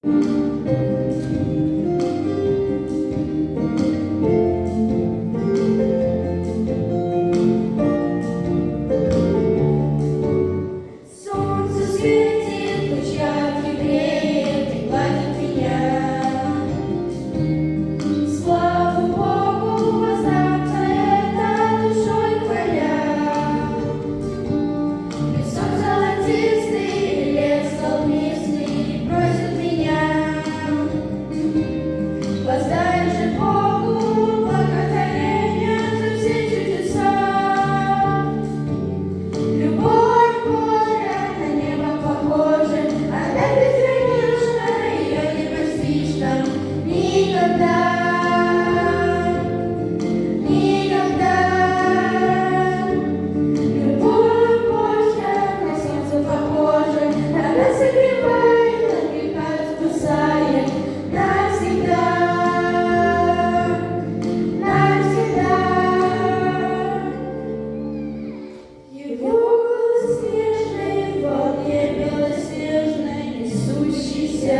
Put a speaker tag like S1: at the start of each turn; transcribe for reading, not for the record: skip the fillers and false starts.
S1: Солнце светит, лучами греет и гладит меня. Слава Богу, воздам за это душой хваля. Песок золотистый, лес холмистый просит меня. Воздай же Богу благодарение за все чудеса. Любовь Божья на небо похожа, она безгранична, ее не постичь нам никогда. Никогда. Любовь Божья на солнце похожа, она согревает, от греха спасает навсегда. Навсегда. Его голос нежный, волне белоснежной, несущийся